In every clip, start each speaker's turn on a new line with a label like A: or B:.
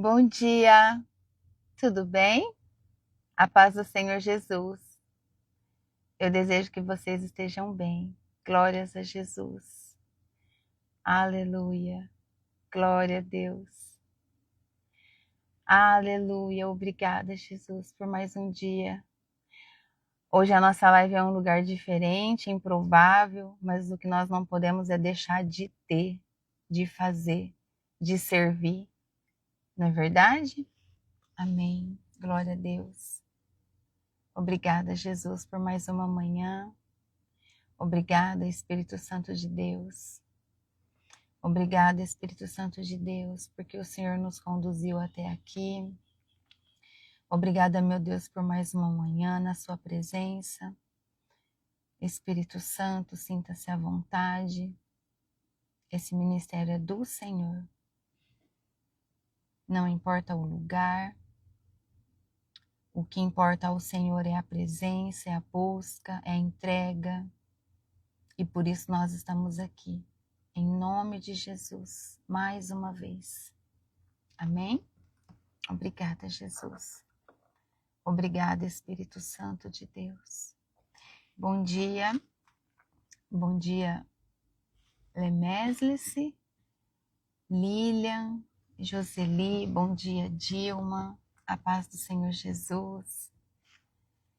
A: Bom dia, tudo bem? A paz do Senhor Jesus. Eu desejo que vocês estejam bem. Glórias a Jesus. Aleluia. Glória a Deus. Aleluia. Obrigada, Jesus, por mais um dia. Hoje a nossa live é um lugar diferente, improvável, mas o que nós não podemos é deixar de ter, de fazer, de servir. Não é verdade? Amém. Glória a Deus. Obrigada, Jesus, por mais uma manhã. Obrigada, Espírito Santo de Deus. Obrigada, Espírito Santo de Deus, porque o Senhor nos conduziu até aqui. Obrigada, meu Deus, por mais uma manhã na sua presença. Espírito Santo, sinta-se à vontade. Esse ministério é do Senhor. Não importa o lugar. O que importa ao Senhor é a presença, é a busca, é a entrega. E por isso nós estamos aqui. Em nome de Jesus, mais uma vez. Amém? Obrigada, Jesus. Obrigada, Espírito Santo de Deus. Bom dia, Lemeslice, Lilian, Joseli, bom dia, Dilma, a paz do Senhor Jesus.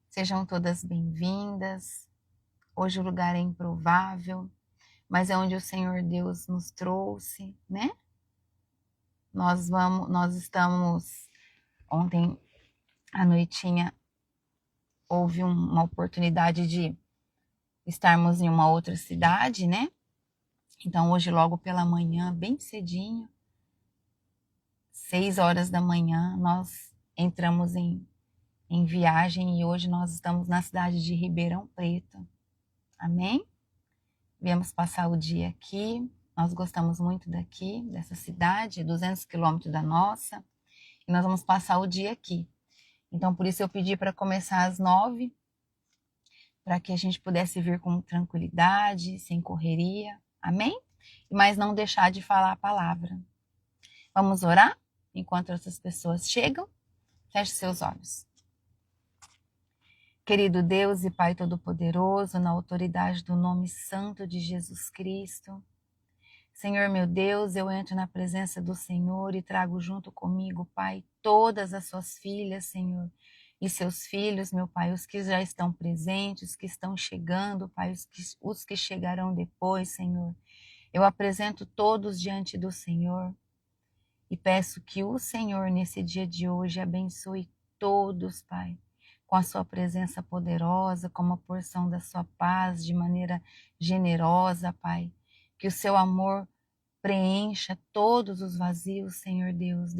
A: Sejam todas bem-vindas. Hoje o lugar é improvável, mas é onde o Senhor Deus nos trouxe, né? Nós estamos, ontem à noitinha, houve uma oportunidade de estarmos em uma outra cidade, né? Então hoje logo pela manhã, bem cedinho, 6 horas da manhã, nós entramos em viagem e hoje nós estamos na cidade de Ribeirão Preto. Amém? Viemos passar o dia aqui, nós gostamos muito daqui, dessa cidade, 200 quilômetros da nossa, e nós vamos passar o dia aqui. Então por isso eu pedi para começar às 9, para que a gente pudesse vir com tranquilidade, sem correria. Amém? Mas não deixar de falar a palavra. Vamos orar? Enquanto essas pessoas chegam, feche seus olhos. Querido Deus e Pai Todo-Poderoso, na autoridade do nome santo de Jesus Cristo, Senhor meu Deus, eu entro na presença do Senhor e trago junto comigo, Pai, todas as suas filhas, Senhor, e seus filhos, meu Pai, os que já estão presentes, os que estão chegando, Pai, os que chegarão depois, Senhor. Eu apresento todos diante do Senhor e peço que o Senhor, nesse dia de hoje, abençoe todos, Pai, com a sua presença poderosa, com uma porção da sua paz de maneira generosa, Pai. Que o seu amor preencha todos os vazios, Senhor Deus,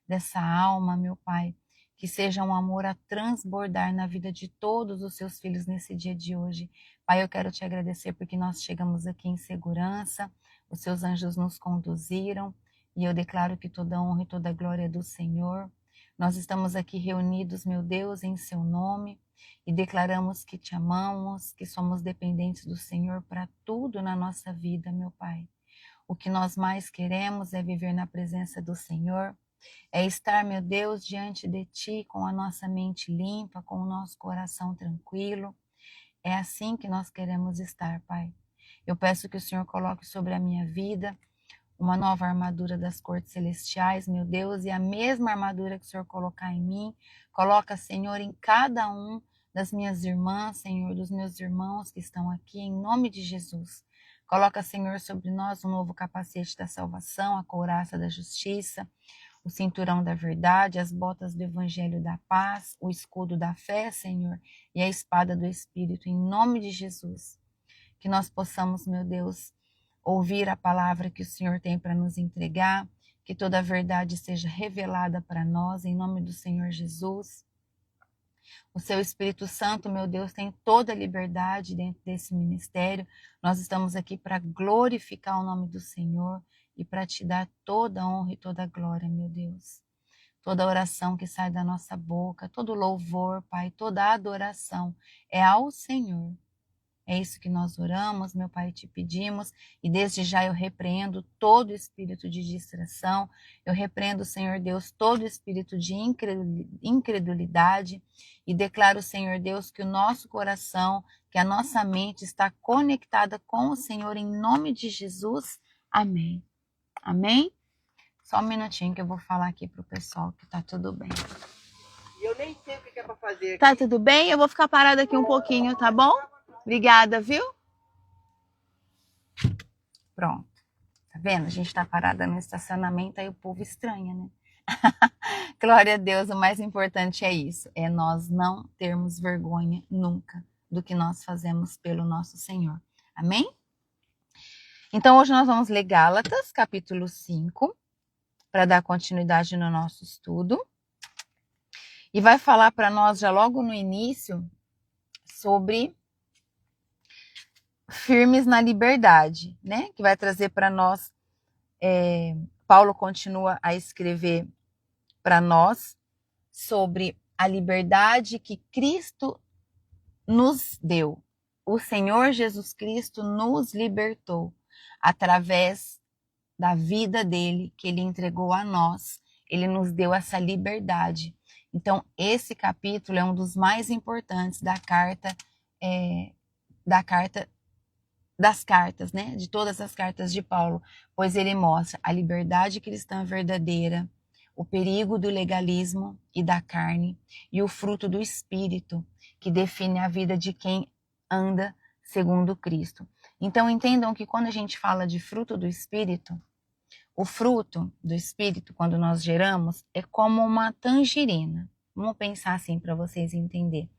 A: dessa alma, meu Pai. Que seja um amor a transbordar na vida de todos os seus filhos nesse dia de hoje. Pai, eu quero te agradecer porque nós chegamos aqui em segurança, os seus anjos nos conduziram e eu declaro que toda honra e toda glória é do Senhor. Nós estamos aqui reunidos, meu Deus, em seu nome e declaramos que te amamos, que somos dependentes do Senhor para tudo na nossa vida, meu Pai. O que nós mais queremos é viver na presença do Senhor, é estar, meu Deus, diante de Ti com a nossa mente limpa, com o nosso coração tranquilo. É assim que nós queremos estar, Pai. Eu peço que o Senhor coloque sobre a minha vida uma nova armadura das cortes celestiais, meu Deus, e a mesma armadura que o Senhor colocar em mim, coloca, Senhor, em cada um das minhas irmãs, Senhor, dos meus irmãos que estão aqui, em nome de Jesus. Coloca, Senhor, sobre nós um novo capacete da salvação, a couraça da justiça, o cinturão da verdade, as botas do evangelho da paz, o escudo da fé, Senhor, e a espada do Espírito, em nome de Jesus. Que nós possamos, meu Deus, ouvir a palavra que o Senhor tem para nos entregar, que toda a verdade seja revelada para nós, em nome do Senhor Jesus. O seu Espírito Santo, meu Deus, tem toda a liberdade dentro desse ministério. Nós estamos aqui para glorificar o nome do Senhor e para te dar toda a honra e toda a glória, meu Deus. Toda oração que sai da nossa boca, todo louvor, Pai, toda adoração é ao Senhor. É isso que nós oramos, meu Pai, te pedimos, e desde já eu repreendo todo espírito de distração, eu repreendo, Senhor Deus, todo espírito de incredulidade, e declaro, Senhor Deus, que o nosso coração, que a nossa mente está conectada com o Senhor, em nome de Jesus. Amém. Amém? Só um minutinho que eu vou falar aqui pro pessoal que tá tudo bem.
B: E eu nem sei o que é pra fazer aqui.
A: Tá tudo bem? Eu vou ficar parada aqui um pouquinho, tá bom? Obrigada, viu? Pronto. Tá vendo? A gente tá parada no estacionamento, aí o povo estranha, né? Glória a Deus, o mais importante é isso. É nós não termos vergonha nunca do que nós fazemos pelo nosso Senhor. Amém? Então hoje nós vamos ler Gálatas, capítulo 5, para dar continuidade no nosso estudo. E vai falar para nós já logo no início sobre firmes na liberdade, né? Que vai trazer para nós, Paulo continua a escrever para nós sobre a liberdade que Cristo nos deu. O Senhor Jesus Cristo nos libertou através da vida dele, que ele entregou a nós. Ele nos deu essa liberdade. Então, esse capítulo é um dos mais importantes das cartas, né? De todas as cartas de Paulo, pois ele mostra a liberdade cristã verdadeira, o perigo do legalismo e da carne e o fruto do Espírito, que define a vida de quem anda segundo Cristo. Então, entendam que quando a gente fala de fruto do Espírito, o fruto do Espírito, quando nós geramos, é como uma tangerina. Vamos pensar assim para vocês entenderem.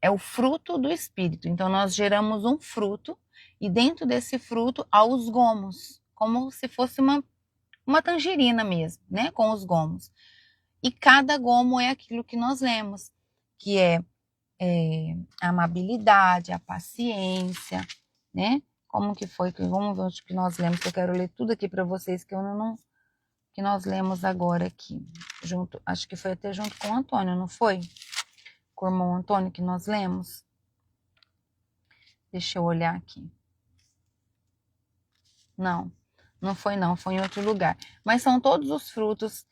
A: É o fruto do Espírito. Então, nós geramos um fruto e dentro desse fruto há os gomos, como se fosse uma tangerina mesmo, né? Com os gomos. E cada gomo é aquilo que nós lemos, que é a amabilidade, a paciência, né? Como que foi? Vamos ver o que nós lemos, que eu quero ler tudo aqui para vocês, que eu não que nós lemos agora aqui, junto, acho que foi até junto com o Antônio, não foi? Com o irmão Antônio que nós lemos. Deixa eu olhar aqui. Não foi não, foi em outro lugar. Mas são todos os frutos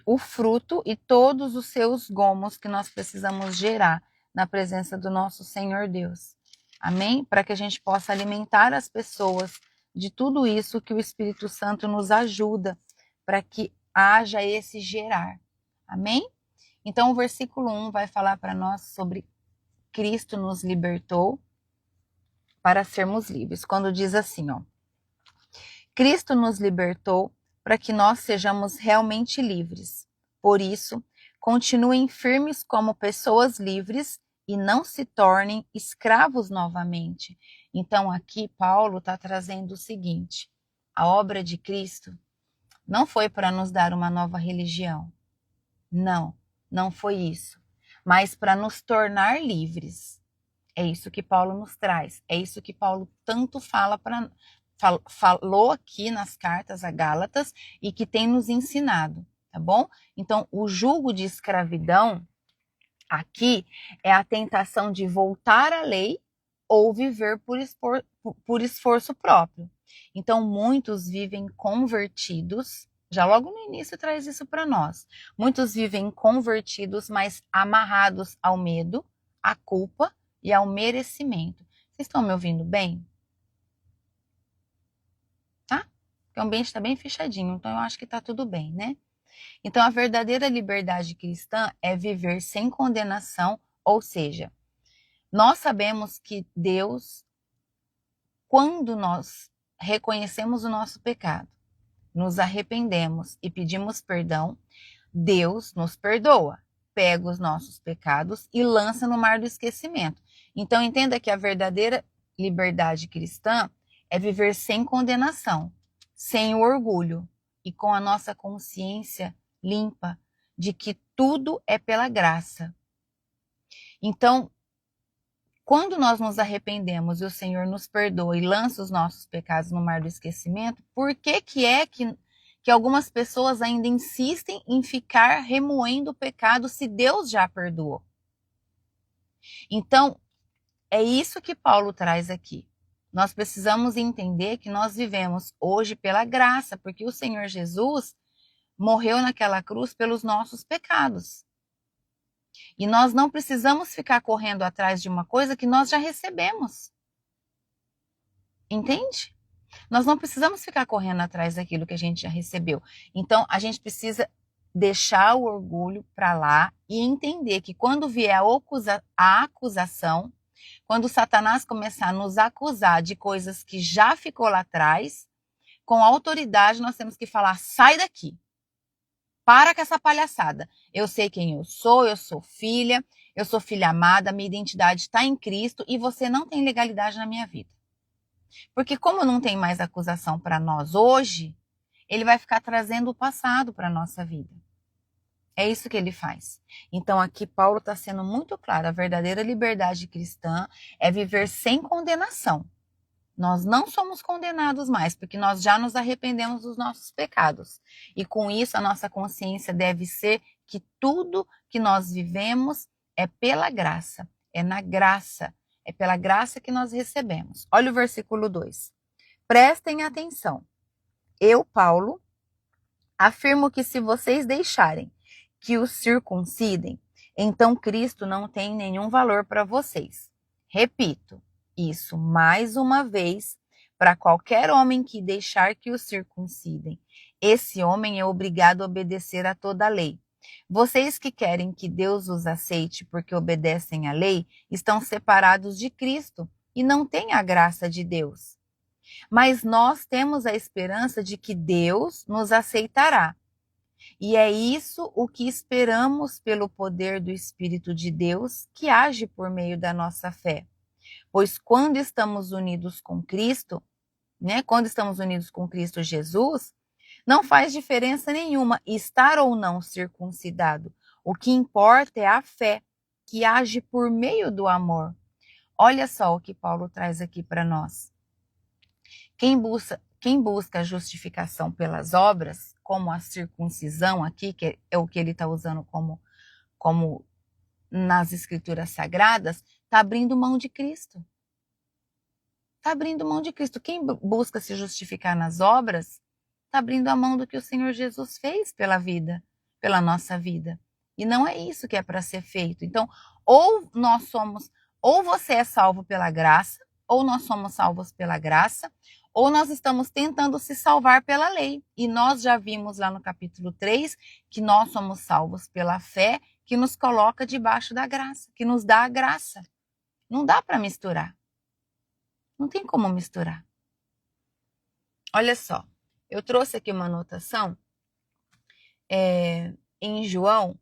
A: o fruto e todos os seus gomos que nós precisamos gerar na presença do nosso Senhor Deus. Amém? Para que a gente possa alimentar as pessoas de tudo isso que o Espírito Santo nos ajuda, para que haja esse gerar. Amém? Então o versículo 1 vai falar para nós sobre Cristo nos libertou para sermos livres. Quando diz assim, ó: Cristo nos libertou para que nós sejamos realmente livres. Por isso, continuem firmes como pessoas livres e não se tornem escravos novamente. Então, aqui Paulo está trazendo o seguinte: a obra de Cristo não foi para nos dar uma nova religião. Não foi isso. Mas para nos tornar livres. É isso que Paulo nos traz. É isso que Paulo tanto falou aqui nas cartas a Gálatas e que tem nos ensinado, tá bom? Então, o jugo de escravidão aqui é a tentação de voltar à lei ou viver por esforço próprio. Então, muitos vivem convertidos, já logo no início traz isso para nós. Muitos vivem convertidos, mas amarrados ao medo, à culpa e ao merecimento. Vocês estão me ouvindo bem? Porque o ambiente está bem fechadinho, então eu acho que está tudo bem, né? Então, a verdadeira liberdade cristã é viver sem condenação, ou seja, nós sabemos que Deus, quando nós reconhecemos o nosso pecado, nos arrependemos e pedimos perdão, Deus nos perdoa, pega os nossos pecados e lança no mar do esquecimento. Então, entenda que a verdadeira liberdade cristã é viver sem condenação, sem o orgulho e com a nossa consciência limpa de que tudo é pela graça. Então, quando nós nos arrependemos e o Senhor nos perdoa e lança os nossos pecados no mar do esquecimento, por que que algumas pessoas ainda insistem em ficar remoendo o pecado se Deus já perdoou? Então, É isso que Paulo traz aqui. Nós precisamos entender que nós vivemos hoje pela graça, porque o Senhor Jesus morreu naquela cruz pelos nossos pecados. E nós não precisamos ficar correndo atrás de uma coisa que nós já recebemos. Entende? Nós não precisamos ficar correndo atrás daquilo que a gente já recebeu. Então, a gente precisa deixar o orgulho para lá e entender que quando vier a acusação, quando Satanás começar a nos acusar de coisas que já ficou lá atrás, com autoridade nós temos que falar: sai daqui. Para com essa palhaçada. Eu sei quem eu sou filha amada, minha identidade está em Cristo e você não tem legalidade na minha vida. Porque como não tem mais acusação para nós hoje, ele vai ficar trazendo o passado para a nossa vida. É isso que ele faz. Então aqui Paulo está sendo muito claro, a verdadeira liberdade cristã é viver sem condenação. Nós não somos condenados mais, porque nós já nos arrependemos dos nossos pecados. E com isso a nossa consciência deve ser que tudo que nós vivemos é pela graça, é na graça, é pela graça que nós recebemos. Olha o versículo 2. Prestem atenção. Eu, Paulo, afirmo que se vocês deixarem que os circuncidem, então Cristo não tem nenhum valor para vocês. Repito isso mais uma vez para qualquer homem que deixar que os circuncidem. Esse homem é obrigado a obedecer a toda a lei. Vocês que querem que Deus os aceite porque obedecem à lei, estão separados de Cristo e não têm a graça de Deus. Mas nós temos a esperança de que Deus nos aceitará. E é isso o que esperamos pelo poder do Espírito de Deus que age por meio da nossa fé. Pois quando estamos unidos com Cristo, quando estamos unidos com Cristo Jesus, não faz diferença nenhuma estar ou não circuncidado. O que importa é a fé que age por meio do amor. Olha só o que Paulo traz aqui para nós. Quem busca a justificação pelas obras, como a circuncisão aqui, que é o que ele está usando como nas escrituras sagradas, está abrindo mão de Cristo. Está abrindo mão de Cristo. Quem busca se justificar nas obras, está abrindo a mão do que o Senhor Jesus fez pela vida, pela nossa vida. E não é isso que é para ser feito. Então, ou você é salvo pela graça, ou nós somos salvos pela graça, ou nós estamos tentando se salvar pela lei. E nós já vimos lá no capítulo 3 que nós somos salvos pela fé que nos coloca debaixo da graça, que nos dá a graça. Não dá para misturar. Não tem como misturar. Olha só, eu trouxe aqui uma anotação em João,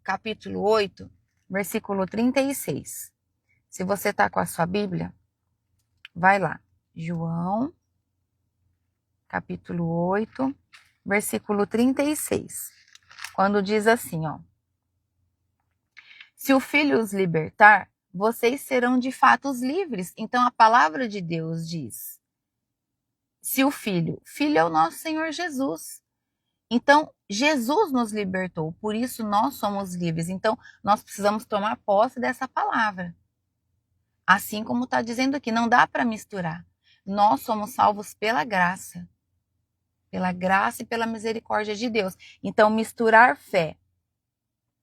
A: capítulo 8, versículo 36. Se você está com a sua Bíblia, vai lá. João, capítulo 8, versículo 36. Quando diz assim, ó. Se o Filho os libertar, vocês serão de fato livres. Então a palavra de Deus diz. Se o Filho é o nosso Senhor Jesus. Então Jesus nos libertou, por isso nós somos livres. Então nós precisamos tomar posse dessa palavra. Assim como está dizendo aqui, não dá para misturar. Nós somos salvos pela graça e pela misericórdia de Deus. Então, misturar fé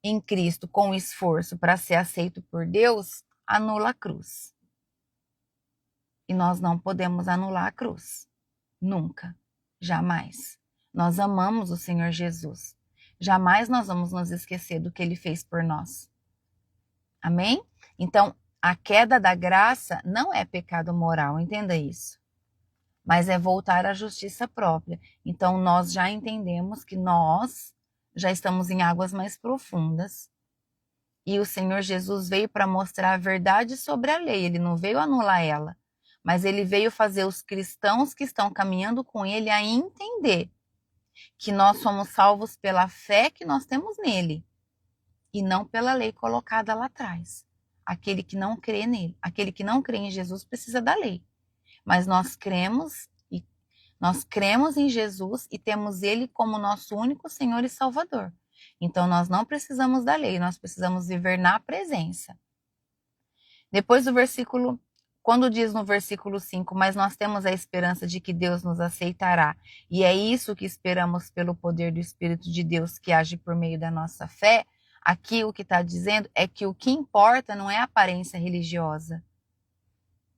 A: em Cristo com esforço para ser aceito por Deus, anula a cruz. E nós não podemos anular a cruz. Nunca. Jamais. Nós amamos o Senhor Jesus. Jamais nós vamos nos esquecer do que Ele fez por nós. Amém? Então, a queda da graça não é pecado moral, entenda isso. Mas é voltar à justiça própria. Então, nós já entendemos que nós já estamos em águas mais profundas. E o Senhor Jesus veio para mostrar a verdade sobre a lei. Ele não veio anular ela. Mas ele veio fazer os cristãos que estão caminhando com ele a entender que nós somos salvos pela fé que nós temos nele. E não pela lei colocada lá atrás. Aquele que não crê nele, aquele que não crê em Jesus precisa da lei. Mas nós cremos em Jesus e temos ele como nosso único Senhor e Salvador. Então nós não precisamos da lei, nós precisamos viver na presença. Depois do versículo, quando diz no versículo 5, mas nós temos a esperança de que Deus nos aceitará, e é isso que esperamos pelo poder do Espírito de Deus que age por meio da nossa fé, aqui o que está dizendo é que o que importa não é a aparência religiosa,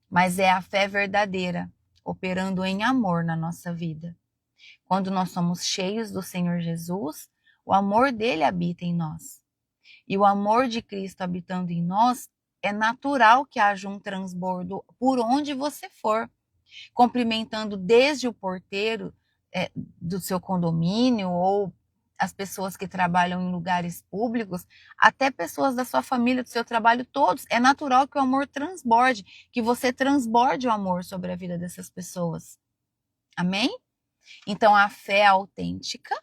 A: mas é a fé verdadeira, operando em amor na nossa vida. Quando nós somos cheios do Senhor Jesus, o amor dele habita em nós. E o amor de Cristo habitando em nós, é natural que haja um transbordo por onde você for, cumprimentando desde o porteiro do seu condomínio ou as pessoas que trabalham em lugares públicos, até pessoas da sua família, do seu trabalho, todos. É natural que o amor transborde, que você transborde o amor sobre a vida dessas pessoas. Amém? Então, a fé autêntica,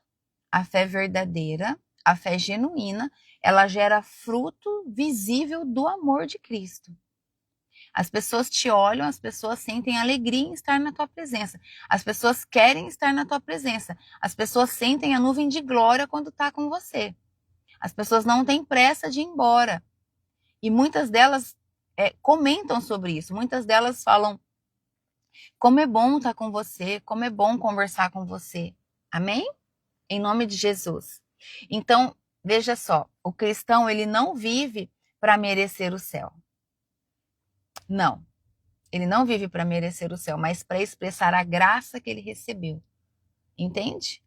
A: a fé verdadeira, a fé genuína, ela gera fruto visível do amor de Cristo. As pessoas te olham, as pessoas sentem alegria em estar na tua presença. As pessoas querem estar na tua presença. As pessoas sentem a nuvem de glória quando está com você. As pessoas não têm pressa de ir embora. E muitas delas comentam sobre isso. Muitas delas falam, como é bom estar com você, como é bom conversar com você. Amém? Em nome de Jesus. Então, veja só, o cristão ele não vive para merecer o céu. Não, ele não vive para merecer o céu, mas para expressar a graça que ele recebeu. Entende?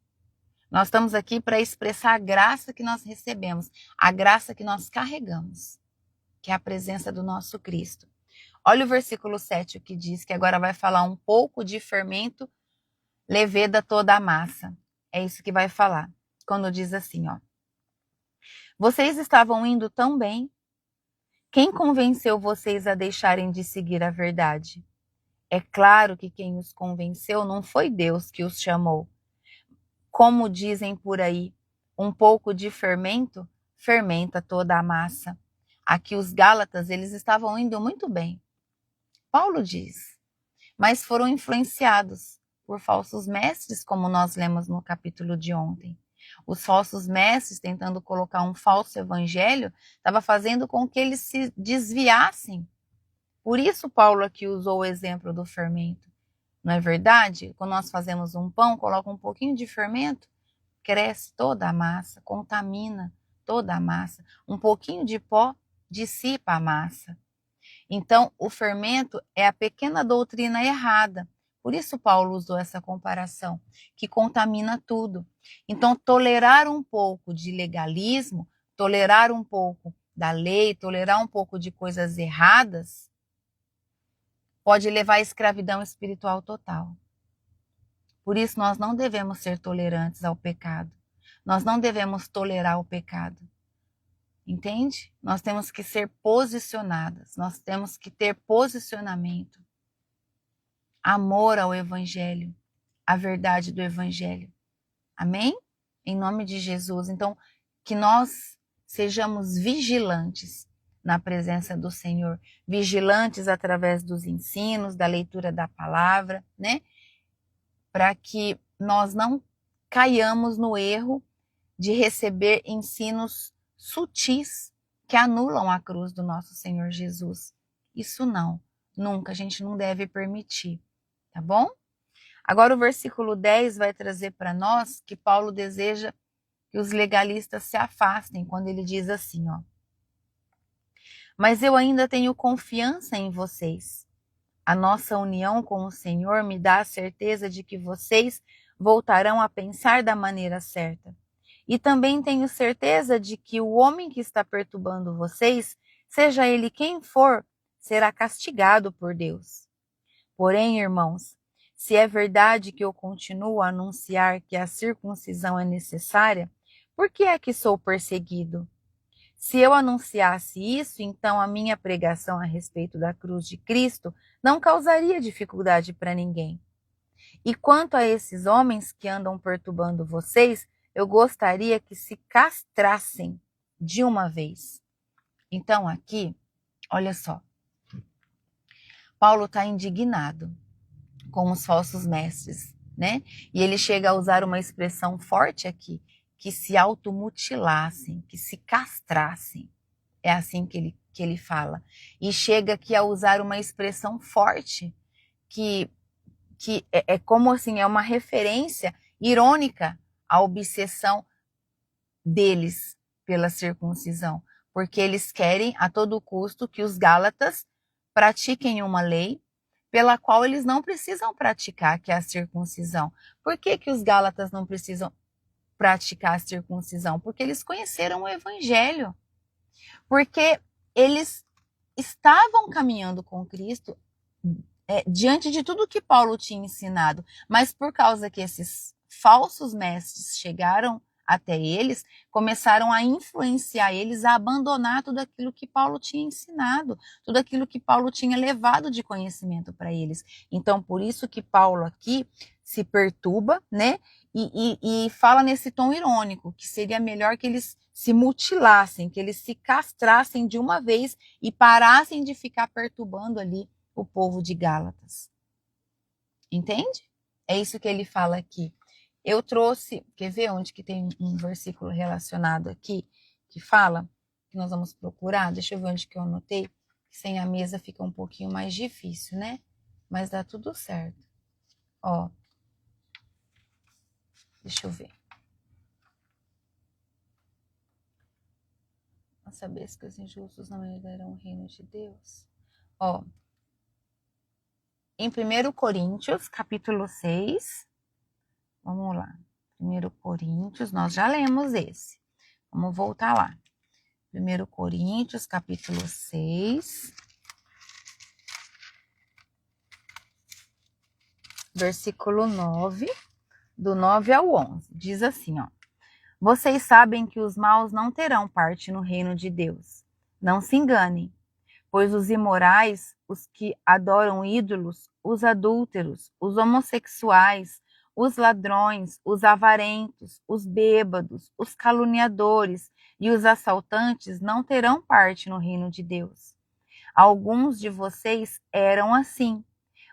A: Nós estamos aqui para expressar a graça que nós recebemos, a graça que nós carregamos, que é a presença do nosso Cristo. Olha o versículo 7, o que diz, que agora vai falar um pouco de fermento, leveda toda a massa. É isso que vai falar, quando diz assim, ó. Vocês estavam indo tão bem. Quem convenceu vocês a deixarem de seguir a verdade? É claro que quem os convenceu não foi Deus que os chamou. Como dizem por aí, um pouco de fermento fermenta toda a massa. Aqui os Gálatas, eles estavam indo muito bem. Paulo diz, mas foram influenciados por falsos mestres, como nós lemos no capítulo de ontem. Os falsos mestres, tentando colocar um falso evangelho, estava fazendo com que eles se desviassem. Por isso Paulo aqui usou o exemplo do fermento. Não é verdade? Quando nós fazemos um pão, coloca um pouquinho de fermento, cresce toda a massa, contamina toda a massa. Um pouquinho de pó dissipa a massa. Então, o fermento é a pequena doutrina errada. Por isso Paulo usou essa comparação, que contamina tudo. Então, tolerar um pouco de legalismo, tolerar um pouco da lei, tolerar um pouco de coisas erradas, pode levar à escravidão espiritual total. Por isso, nós não devemos ser tolerantes ao pecado. Nós não devemos tolerar o pecado. Entende? Nós temos que ser posicionadas, nós temos que ter posicionamento. Amor ao Evangelho, a verdade do Evangelho. Amém? Em nome de Jesus. Então, que nós sejamos vigilantes na presença do Senhor, vigilantes através dos ensinos, da leitura da palavra, né? Para que nós não caiamos no erro de receber ensinos sutis que anulam a cruz do nosso Senhor Jesus. Isso não, nunca, a gente não deve permitir, tá bom? Agora o versículo 10 vai trazer para nós que Paulo deseja que os legalistas se afastem, quando ele diz assim, ó. Mas eu ainda tenho confiança em vocês. A nossa união com o Senhor me dá a certeza de que vocês voltarão a pensar da maneira certa. E também tenho certeza de que o homem que está perturbando vocês, seja ele quem for, será castigado por Deus. Porém, irmãos, se é verdade que eu continuo a anunciar que a circuncisão é necessária, por que é que sou perseguido? Se eu anunciasse isso, então a minha pregação a respeito da cruz de Cristo não causaria dificuldade para ninguém. E quanto a esses homens que andam perturbando vocês, eu gostaria que se castrassem de uma vez. Então aqui, olha só, Paulo está indignado com os falsos mestres, né? E ele chega a usar uma expressão forte aqui, que se automutilassem, que se castrassem. É assim que ele fala. E chega aqui a usar uma expressão forte, que é como assim, é uma referência irônica à obsessão deles pela circuncisão. Porque eles querem a todo custo que os Gálatas pratiquem uma lei pela qual eles não precisam praticar, que é a circuncisão. Por que os Gálatas não precisam praticar a circuncisão? Porque eles conheceram o evangelho. Porque eles estavam caminhando com Cristo diante de tudo que Paulo tinha ensinado, mas por causa que esses falsos mestres chegaram até eles, começaram a influenciar eles a abandonar tudo aquilo que Paulo tinha ensinado, tudo aquilo que Paulo tinha levado de conhecimento para eles. Então, por isso que Paulo aqui se perturba, né? E fala nesse tom irônico, que seria melhor que eles se mutilassem, que eles se castrassem de uma vez e parassem de ficar perturbando ali o povo de Gálatas. Entende? É isso que ele fala aqui. Eu trouxe, quer ver onde que tem um versículo relacionado aqui, que fala, que nós vamos procurar, deixa eu ver onde que eu anotei, sem a mesa fica um pouquinho mais difícil, né? Mas dá tudo certo. Ó, deixa eu ver. Não sabes que os injustos não herdarão o reino de Deus? Ó, em 1 Coríntios, capítulo 6, vamos lá. 1 Coríntios, nós já lemos esse. Vamos voltar lá. 1 Coríntios, capítulo 6, versículo 9, do 9 ao 11. Diz assim, ó. Vocês sabem que os maus não terão parte no reino de Deus. Não se enganem, pois os imorais, os que adoram ídolos, os adúlteros, os homossexuais, os ladrões, os avarentos, os bêbados, os caluniadores e os assaltantes não terão parte no reino de Deus. Alguns de vocês eram assim,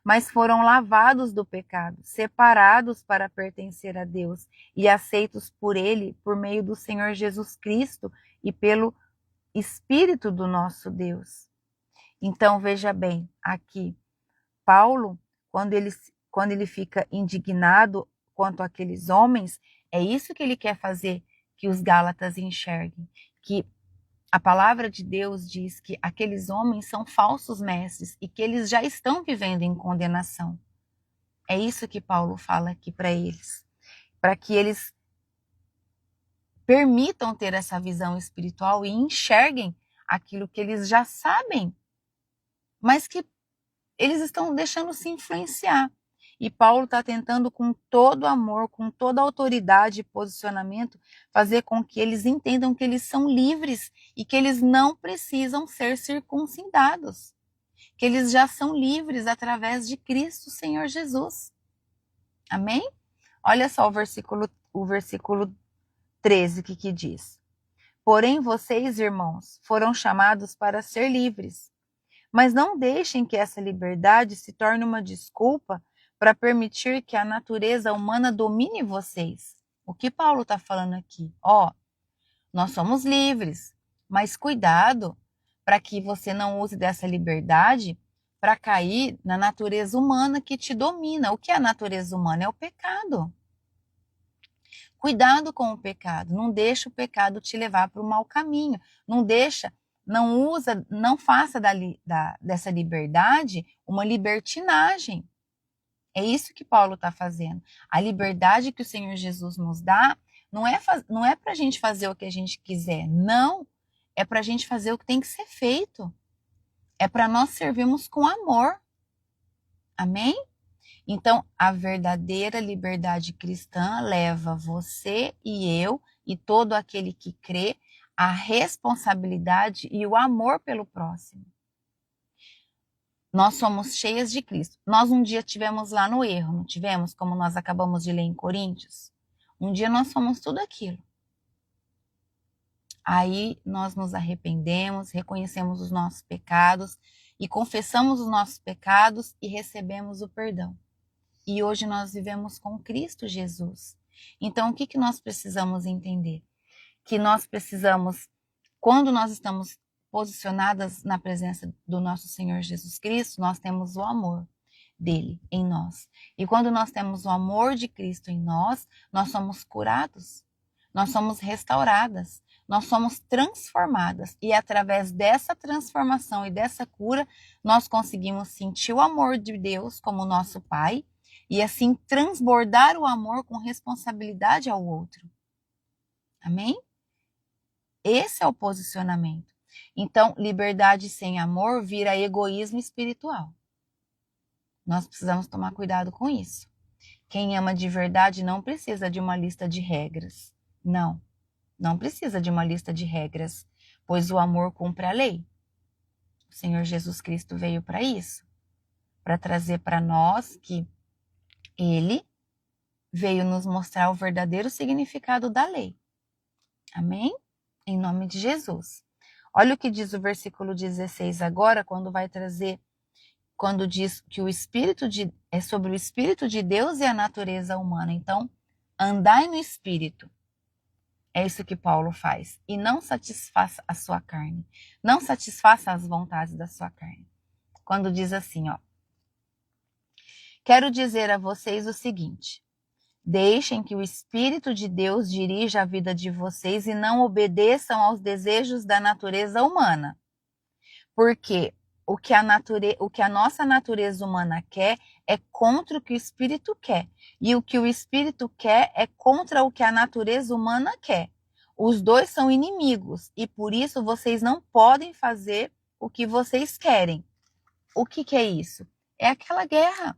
A: mas foram lavados do pecado, separados para pertencer a Deus e aceitos por Ele por meio do Senhor Jesus Cristo e pelo Espírito do nosso Deus. Então, veja bem, aqui, Paulo, quando ele fica indignado quanto àqueles homens, é isso que ele quer fazer que os Gálatas enxerguem, que a palavra de Deus diz que aqueles homens são falsos mestres e que eles já estão vivendo em condenação. É isso que Paulo fala aqui para eles, para que eles permitam ter essa visão espiritual e enxerguem aquilo que eles já sabem, mas que eles estão deixando se influenciar. E Paulo está tentando, com todo amor, com toda autoridade e posicionamento, fazer com que eles entendam que eles são livres e que eles não precisam ser circuncidados. Que eles já são livres através de Cristo, Senhor Jesus. Amém? Olha só o versículo 13, que diz. Porém, vocês, irmãos, foram chamados para ser livres. Mas não deixem que essa liberdade se torne uma desculpa para permitir que a natureza humana domine vocês. O que Paulo está falando aqui? Nós somos livres, mas cuidado para que você não use dessa liberdade para cair na natureza humana que te domina. O que é a natureza humana? É o pecado. Cuidado com o pecado. Não deixa o pecado te levar para o mau caminho. Não faça dessa liberdade uma libertinagem. É isso que Paulo está fazendo. A liberdade que o Senhor Jesus nos dá não é para a gente fazer o que a gente quiser. Não. É para a gente fazer o que tem que ser feito. É para nós servirmos com amor. Amém? Então, a verdadeira liberdade cristã leva você e eu e todo aquele que crê a responsabilidade e o amor pelo próximo. Nós somos cheias de Cristo. Nós um dia tivemos lá no erro, não tivemos? Como nós acabamos de ler em Coríntios. Um dia nós somos tudo aquilo. Aí nós nos arrependemos, reconhecemos os nossos pecados e confessamos os nossos pecados e recebemos o perdão. E hoje nós vivemos com Cristo Jesus. Então, o que nós precisamos entender? Que nós precisamos, quando nós estamos posicionadas na presença do nosso Senhor Jesus Cristo, nós temos o amor dele em nós. E quando nós temos o amor de Cristo em nós, nós somos curados, nós somos restauradas, nós somos transformadas. E através dessa transformação e dessa cura, nós conseguimos sentir o amor de Deus como nosso Pai e assim transbordar o amor com responsabilidade ao outro. Amém? Esse é o posicionamento. Então, liberdade sem amor vira egoísmo espiritual. Nós precisamos tomar cuidado com isso. Quem ama de verdade não precisa de uma lista de regras. Não precisa de uma lista de regras, pois o amor cumpre a lei. O Senhor Jesus Cristo veio para isso, para trazer para nós que Ele veio nos mostrar o verdadeiro significado da lei. Amém? Em nome de Jesus. Olha o que diz o versículo 16 agora, quando diz que é sobre o Espírito de Deus e a natureza humana. Então, andai no Espírito. É isso que Paulo faz. E não satisfaça a sua carne. Não satisfaça as vontades da sua carne. Quando diz assim, ó. Quero dizer a vocês o seguinte. Deixem que o Espírito de Deus dirija a vida de vocês e não obedeçam aos desejos da natureza humana. Porque o que a nossa natureza humana quer é contra o que o Espírito quer. E o que o Espírito quer é contra o que a natureza humana quer. Os dois são inimigos e por isso vocês não podem fazer o que vocês querem. O que é isso? É aquela guerra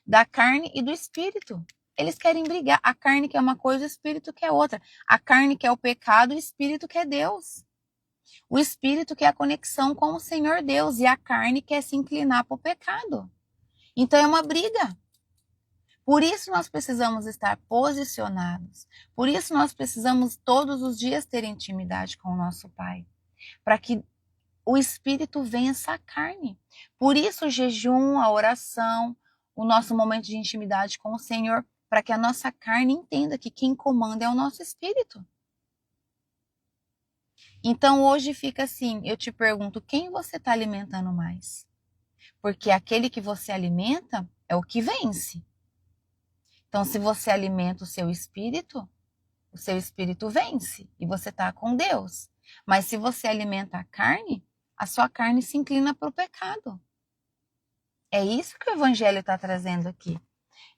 A: da carne e do Espírito. Eles querem brigar. A carne quer uma coisa, o Espírito quer outra. A carne quer o pecado, o Espírito quer Deus. O Espírito quer a conexão com o Senhor Deus e a carne quer se inclinar para o pecado. Então é uma briga. Por isso nós precisamos estar posicionados. Por isso nós precisamos todos os dias ter intimidade com o nosso Pai. Para que o Espírito vença a carne. Por isso o jejum, a oração, o nosso momento de intimidade com o Senhor, para que a nossa carne entenda que quem comanda é o nosso Espírito. Então hoje fica assim, eu te pergunto, quem você está alimentando mais? Porque aquele que você alimenta é o que vence. Então se você alimenta o seu espírito vence e você está com Deus. Mas se você alimenta a sua carne se inclina para o pecado. É isso que o Evangelho está trazendo aqui.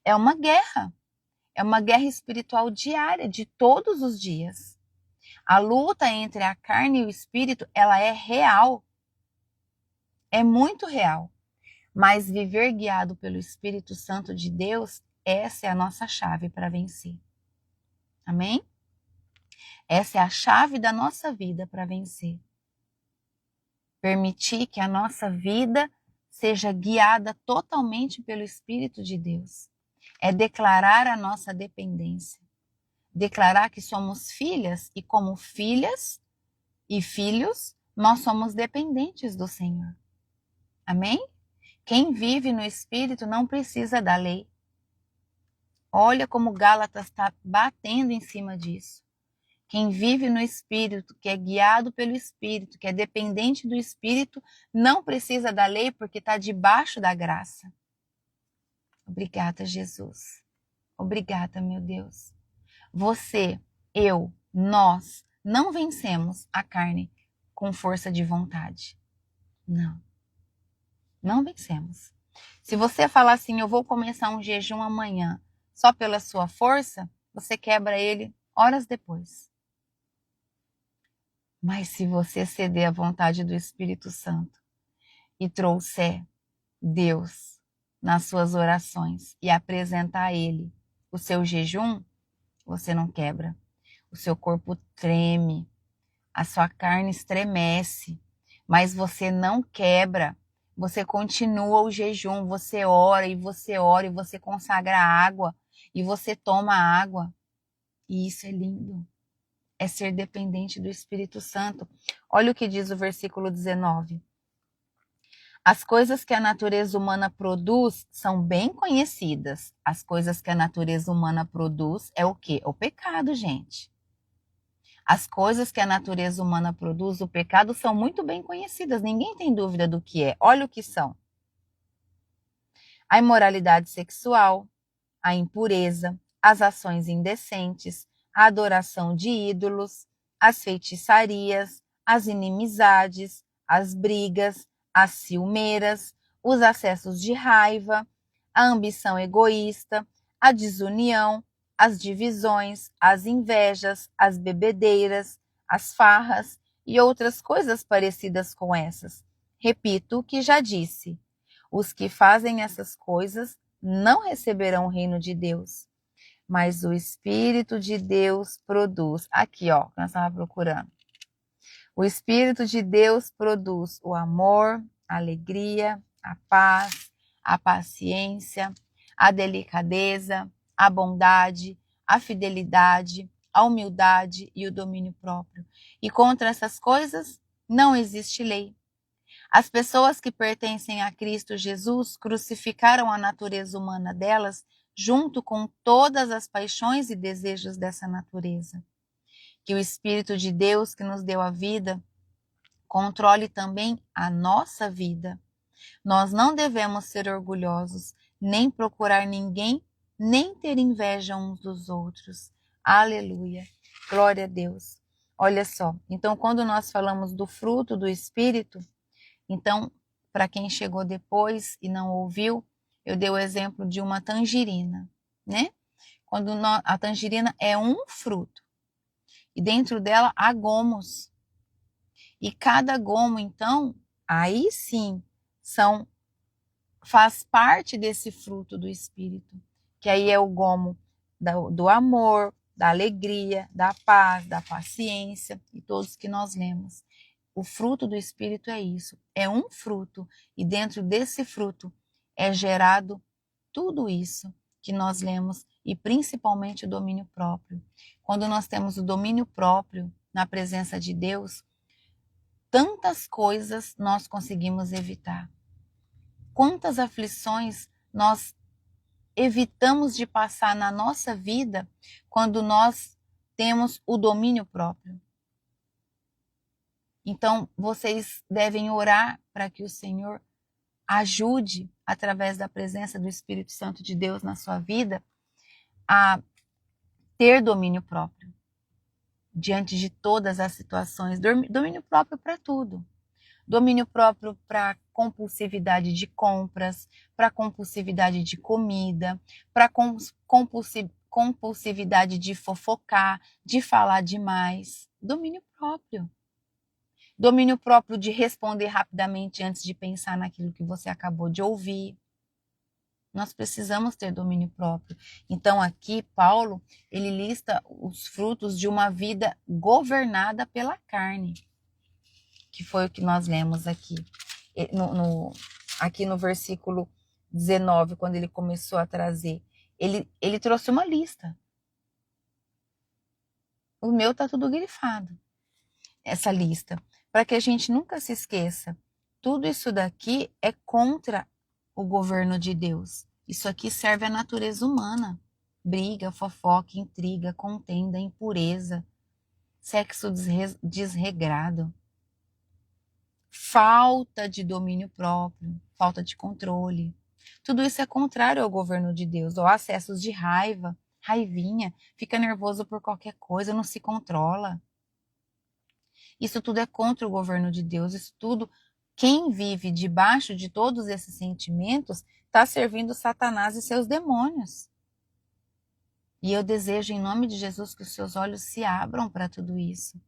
A: É uma guerra espiritual diária, de todos os dias. A luta entre a carne e o espírito, ela é real. É muito real. Mas viver guiado pelo Espírito Santo de Deus, essa é a nossa chave para vencer. Amém? Essa é a chave da nossa vida para vencer. Permitir que a nossa vida seja guiada totalmente pelo Espírito de Deus. É declarar a nossa dependência. Declarar que somos filhas e como filhas e filhos, nós somos dependentes do Senhor. Amém? Quem vive no Espírito não precisa da lei. Olha como Gálatas está batendo em cima disso. Quem vive no Espírito, que é guiado pelo Espírito, que é dependente do Espírito, não precisa da lei porque está debaixo da graça. Obrigada, Jesus. Obrigada, meu Deus. Você, eu, nós não vencemos a carne com força de vontade. Não. Não vencemos. Se você falar assim, eu vou começar um jejum amanhã, só pela sua força, você quebra ele horas depois. Mas se você ceder à vontade do Espírito Santo e trouxer Deus nas suas orações e apresentar a Ele o seu jejum, você não quebra. O seu corpo treme, a sua carne estremece, mas você não quebra. Você continua o jejum, você ora e você consagra água e você toma água. E isso é lindo. É ser dependente do Espírito Santo. Olha o que diz o versículo 19. As coisas que a natureza humana produz são bem conhecidas. As coisas que a natureza humana produz é o quê? O pecado, gente. As coisas que a natureza humana produz, o pecado, são muito bem conhecidas, ninguém tem dúvida do que é. Olha o que são: a imoralidade sexual, a impureza, as ações indecentes, a adoração de ídolos, as feitiçarias, as inimizades, as brigas, as ciumeiras, os acessos de raiva, a ambição egoísta, a desunião, as divisões, as invejas, as bebedeiras, as farras e outras coisas parecidas com essas. Repito o que já disse: os que fazem essas coisas não receberão o reino de Deus, mas o Espírito de Deus produz. Aqui, ó, que nós estávamos procurando. O Espírito de Deus produz o amor, a alegria, a paz, a paciência, a delicadeza, a bondade, a fidelidade, a humildade e o domínio próprio. E contra essas coisas não existe lei. As pessoas que pertencem a Cristo Jesus crucificaram a natureza humana delas junto com todas as paixões e desejos dessa natureza. Que o Espírito de Deus, que nos deu a vida, controle também a nossa vida. Nós não devemos ser orgulhosos, nem procurar ninguém, nem ter inveja uns dos outros. Aleluia. Glória a Deus. Olha só, então quando nós falamos do fruto do Espírito, então, para quem chegou depois e não ouviu, eu dei o exemplo de uma tangerina, né? Quando a tangerina é um fruto e dentro dela há gomos. E cada gomo, então, aí sim, faz parte desse fruto do Espírito, que aí é o gomo do amor, da alegria, da paz, da paciência e todos que nós lemos. O fruto do Espírito é isso, é um fruto, e dentro desse fruto é gerado tudo isso que nós lemos, e principalmente o domínio próprio. Quando nós temos o domínio próprio na presença de Deus, tantas coisas nós conseguimos evitar. Quantas aflições nós evitamos de passar na nossa vida quando nós temos o domínio próprio. Então, vocês devem orar para que o Senhor ajude, através da presença do Espírito Santo de Deus na sua vida, a ter domínio próprio diante de todas as situações. Domínio próprio para tudo. Domínio próprio para compulsividade de compras, para compulsividade de comida, para compulsividade de fofocar, de falar demais. Domínio próprio. Domínio próprio de responder rapidamente antes de pensar naquilo que você acabou de ouvir. Nós precisamos ter domínio próprio. Então aqui Paulo, ele lista os frutos de uma vida governada pela carne, que foi o que nós lemos aqui. Aqui no versículo 19, quando ele começou a trazer, ele trouxe uma lista. O meu está tudo grifado, essa lista, para que a gente nunca se esqueça. Tudo isso daqui é contra o governo de Deus. Isso aqui serve à natureza humana. Briga, fofoca, intriga, contenda, impureza, sexo desregrado, falta de domínio próprio, falta de controle. Tudo isso é contrário ao governo de Deus. Ou acessos de raiva, raivinha, fica nervoso por qualquer coisa, não se controla. Isso tudo é contra o governo de Deus. Isso tudo, quem vive debaixo de todos esses sentimentos, está servindo Satanás e seus demônios. E eu desejo, em nome de Jesus, que os seus olhos se abram para tudo isso.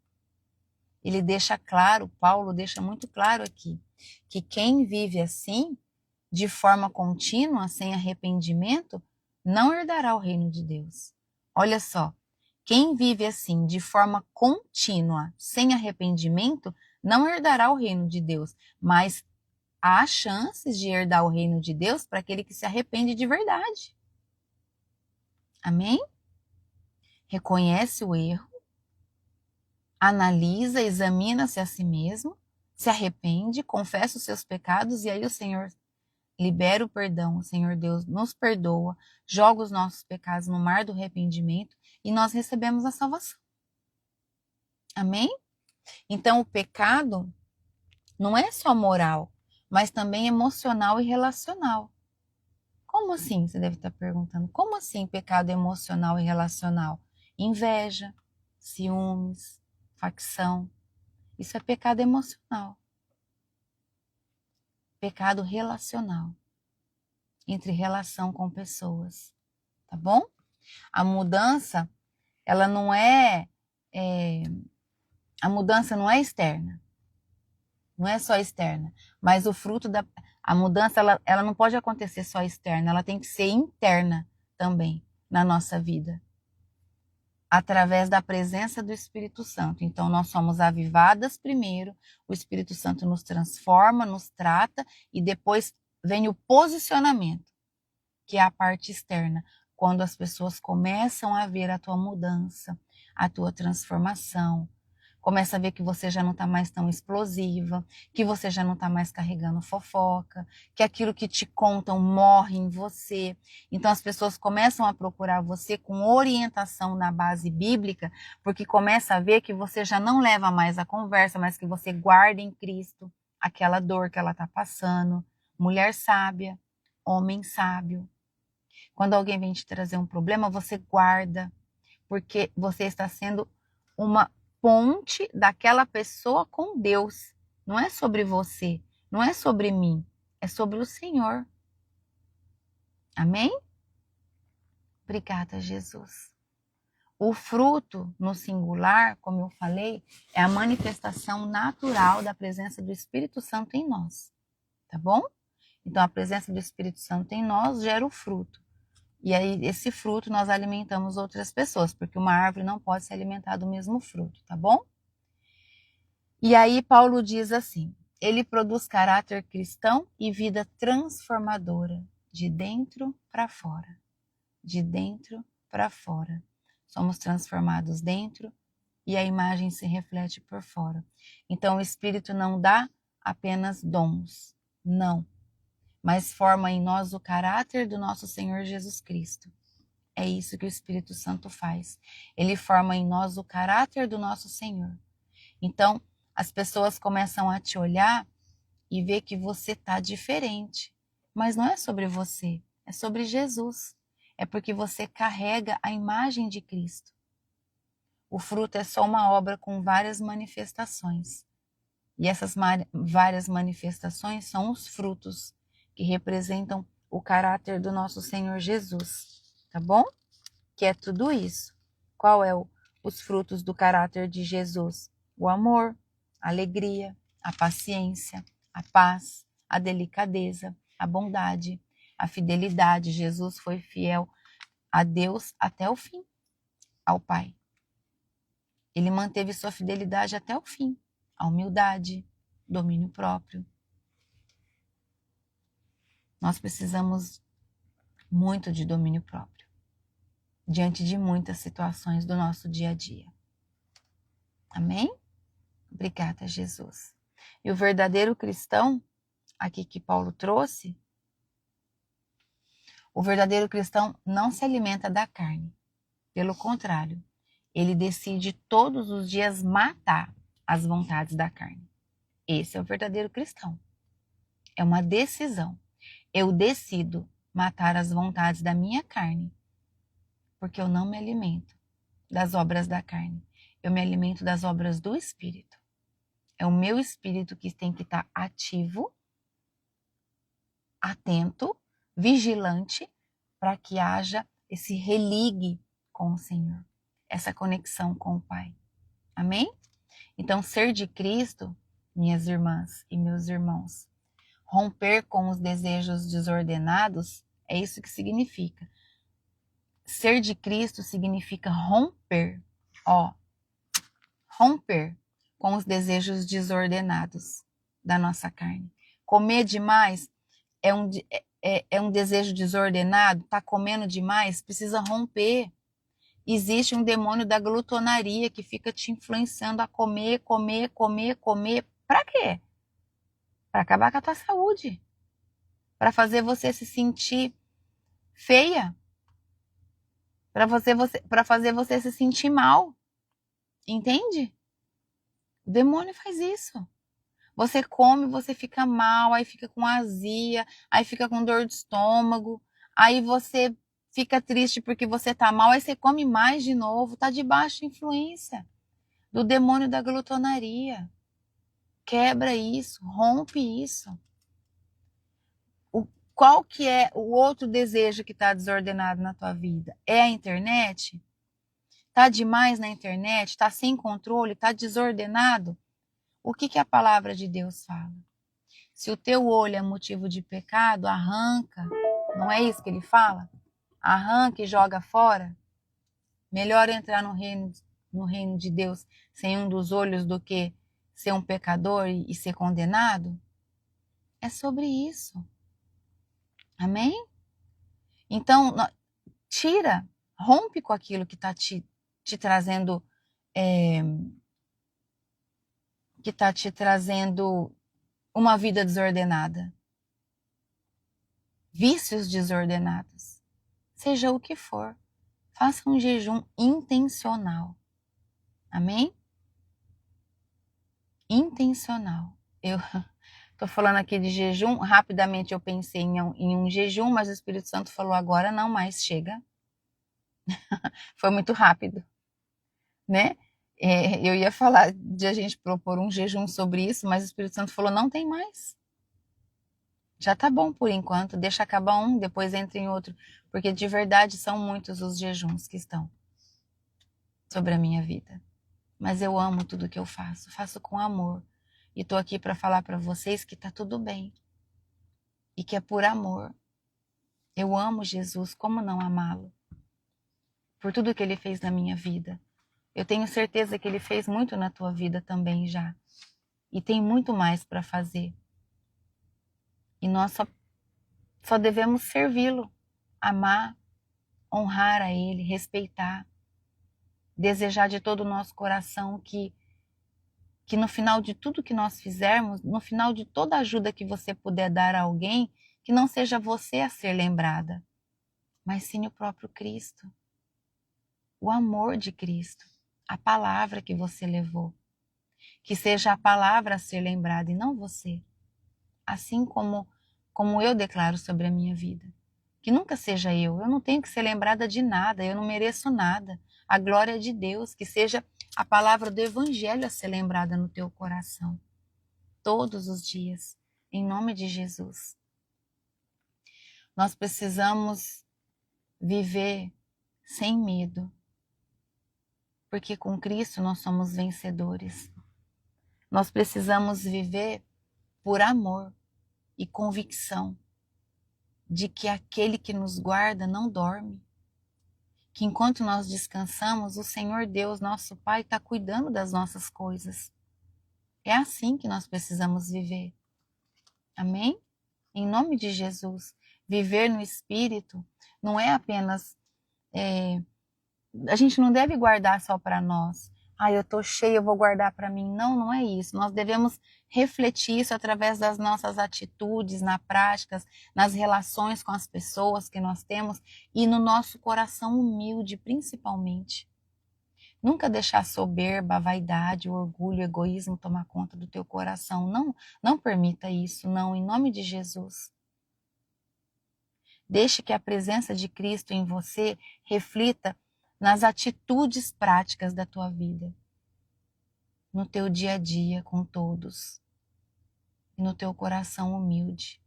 A: Ele deixa claro, Paulo deixa muito claro aqui, que quem vive assim, de forma contínua, sem arrependimento, não herdará o reino de Deus. Olha só, quem vive assim, de forma contínua, sem arrependimento, não herdará o reino de Deus, mas há chances de herdar o reino de Deus para aquele que se arrepende de verdade. Amém? Reconhece o erro, analisa, examina-se a si mesmo, se arrepende, confessa os seus pecados e aí o Senhor libera o perdão, o Senhor Deus nos perdoa, joga os nossos pecados no mar do arrependimento e nós recebemos a salvação. Amém? Então o pecado não é só moral, mas também emocional e relacional. Como assim? Você deve estar perguntando. Como assim pecado emocional e relacional? Inveja, ciúmes, facção. Isso é pecado emocional. Pecado relacional. Entre relação com pessoas. Tá bom? A mudança, ela não a mudança não é externa. Não é só externa. Mas o fruto a mudança, ela não pode acontecer só externa. Ela tem que ser interna também na nossa vida. Através da presença do Espírito Santo. Então, nós somos avivadas primeiro, o Espírito Santo nos transforma, nos trata, e depois vem o posicionamento, que é a parte externa, quando as pessoas começam a ver a tua mudança, a tua transformação, começa a ver que você já não está mais tão explosiva, que você já não está mais carregando fofoca, que aquilo que te contam morre em você. Então as pessoas começam a procurar você com orientação na base bíblica, porque começa a ver que você já não leva mais a conversa, mas que você guarda em Cristo aquela dor que ela está passando. Mulher sábia, homem sábio. Quando alguém vem te trazer um problema, você guarda, porque você está sendo uma ponte daquela pessoa com Deus. Não é sobre você, não é sobre mim, é sobre o Senhor. Amém? Obrigada, Jesus. O fruto, no singular, como eu falei, é a manifestação natural da presença do Espírito Santo em nós. Tá bom? Então, a presença do Espírito Santo em nós gera o fruto. E aí, esse fruto, nós alimentamos outras pessoas, porque uma árvore não pode se alimentar do mesmo fruto, tá bom? E aí, Paulo diz assim: ele produz caráter cristão e vida transformadora, de dentro para fora. De dentro para fora. Somos transformados dentro e a imagem se reflete por fora. Então, o Espírito não dá apenas dons, não, mas forma em nós o caráter do nosso Senhor Jesus Cristo. É isso que o Espírito Santo faz. Ele forma em nós o caráter do nosso Senhor. Então, as pessoas começam a te olhar e ver que você está diferente. Mas não é sobre você, é sobre Jesus. É porque você carrega a imagem de Cristo. O fruto é só uma obra com várias manifestações. E essas várias manifestações são os frutos que representam o caráter do nosso Senhor Jesus. Tá bom? Que é tudo isso. Qual é os frutos do caráter de Jesus? O amor, a alegria, a paciência, a paz, a delicadeza, a bondade, a fidelidade. Jesus foi fiel a Deus até o fim, ao Pai. Ele manteve sua fidelidade até o fim. A humildade, domínio próprio. Nós precisamos muito de domínio próprio, diante de muitas situações do nosso dia a dia. Amém? Obrigada, Jesus. E o verdadeiro cristão, aqui que Paulo trouxe, o verdadeiro cristão não se alimenta da carne. Pelo contrário, ele decide todos os dias matar as vontades da carne. Esse é o verdadeiro cristão. É uma decisão. Eu decido matar as vontades da minha carne, porque eu não me alimento das obras da carne. Eu me alimento das obras do Espírito. É o meu espírito que tem que estar ativo, atento, vigilante, para que haja esse religue com o Senhor, essa conexão com o Pai. Amém? Então, ser de Cristo, minhas irmãs e meus irmãos, romper com os desejos desordenados, é isso que significa. Ser de Cristo significa romper, romper com os desejos desordenados da nossa carne. Comer demais é um desejo desordenado, tá comendo demais, precisa romper. Existe um demônio da glutonaria que fica te influenciando a comer, comer, comer, comer. Para quê? Para acabar com a tua saúde. Para fazer você se sentir feia. Para fazer você se sentir mal. Entende? O demônio faz isso. Você come, você fica mal, aí fica com azia, aí fica com dor de estômago, aí você fica triste porque você tá mal, aí você come mais de novo, tá debaixo de influência do demônio da glutonaria. Quebra isso, rompe isso. Qual que é o outro desejo que está desordenado na tua vida? É a internet? Tá demais na internet? Tá sem controle? Tá desordenado? O que a palavra de Deus fala? Se o teu olho é motivo de pecado, arranca. Não é isso que ele fala? Arranca e joga fora. Melhor entrar no reino de Deus sem um dos olhos do que ser um pecador e ser condenado? É sobre isso. Amém? Então, tira, rompe com aquilo que está te trazendo, que está te trazendo uma vida desordenada, vícios desordenados, seja o que for, faça um jejum intencional, amém? Intencional. Eu estou falando aqui de jejum, rapidamente eu pensei em um jejum, mas o Espírito Santo falou agora não mais, chega. Foi muito rápido, né? Eu ia falar de a gente propor um jejum sobre isso, mas o Espírito Santo falou, não tem mais. Já tá bom por enquanto, deixa acabar um, depois entra em outro, porque de verdade são muitos os jejuns que estão sobre a minha vida. Mas eu amo tudo que eu faço com amor. E tô aqui para falar para vocês que tá tudo bem. E que é por amor. Eu amo Jesus, como não amá-lo? Por tudo que ele fez na minha vida. Eu tenho certeza que ele fez muito na tua vida também já. E tem muito mais para fazer. E nós só devemos servi-lo, amar, honrar a ele, respeitar, desejar de todo o nosso coração que no final de tudo que nós fizermos, no final de toda ajuda que você puder dar a alguém, que não seja você a ser lembrada, mas sim o próprio Cristo. O amor de Cristo, a palavra que você levou. Que seja a palavra a ser lembrada e não você. Assim como eu declaro sobre a minha vida. Que nunca seja eu não tenho que ser lembrada de nada, eu não mereço nada. A glória de Deus, que seja a palavra do Evangelho a ser lembrada no teu coração. Todos os dias, em nome de Jesus. Nós precisamos viver sem medo, porque com Cristo nós somos vencedores. Nós precisamos viver por amor e convicção de que aquele que nos guarda não dorme. Que enquanto nós descansamos, o Senhor Deus, nosso Pai, está cuidando das nossas coisas. É assim que nós precisamos viver. Amém? Em nome de Jesus. Viver no Espírito não é apenas... a gente não deve guardar só para nós. Eu estou cheia, eu vou guardar para mim. Não, não é isso. Nós devemos refletir isso através das nossas atitudes, na prática, nas relações com as pessoas que nós temos e no nosso coração humilde, principalmente. Nunca deixar soberba, vaidade, orgulho, egoísmo tomar conta do teu coração. Não, não permita isso, não, em nome de Jesus. Deixe que a presença de Cristo em você reflita nas atitudes práticas da tua vida, no teu dia a dia com todos, e no teu coração humilde.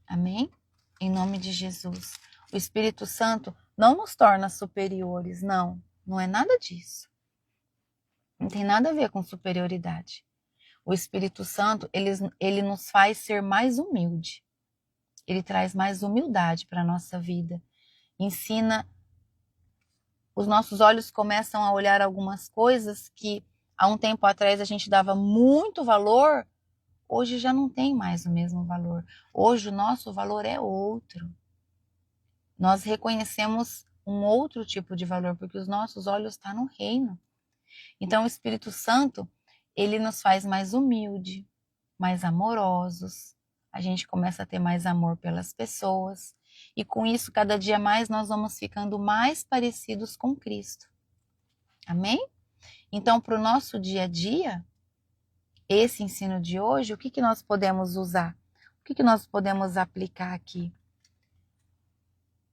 A: Amém? Em nome de Jesus. O Espírito Santo não nos torna superiores, não. Não é nada disso. Não tem nada a ver com superioridade. O Espírito Santo, ele nos faz ser mais humilde. Ele traz mais humildade para a nossa vida. Ensina. Os nossos olhos começam a olhar algumas coisas que há um tempo atrás a gente dava muito valor, hoje já não tem mais o mesmo valor. Hoje o nosso valor é outro. Nós reconhecemos um outro tipo de valor, porque os nossos olhos estão no reino. Então o Espírito Santo, ele nos faz mais humilde, mais amorosos. A gente começa a ter mais amor pelas pessoas. E com isso, cada dia mais, nós vamos ficando mais parecidos com Cristo. Amém? Então, para o nosso dia a dia, esse ensino de hoje, o que nós podemos usar? O que nós podemos aplicar aqui?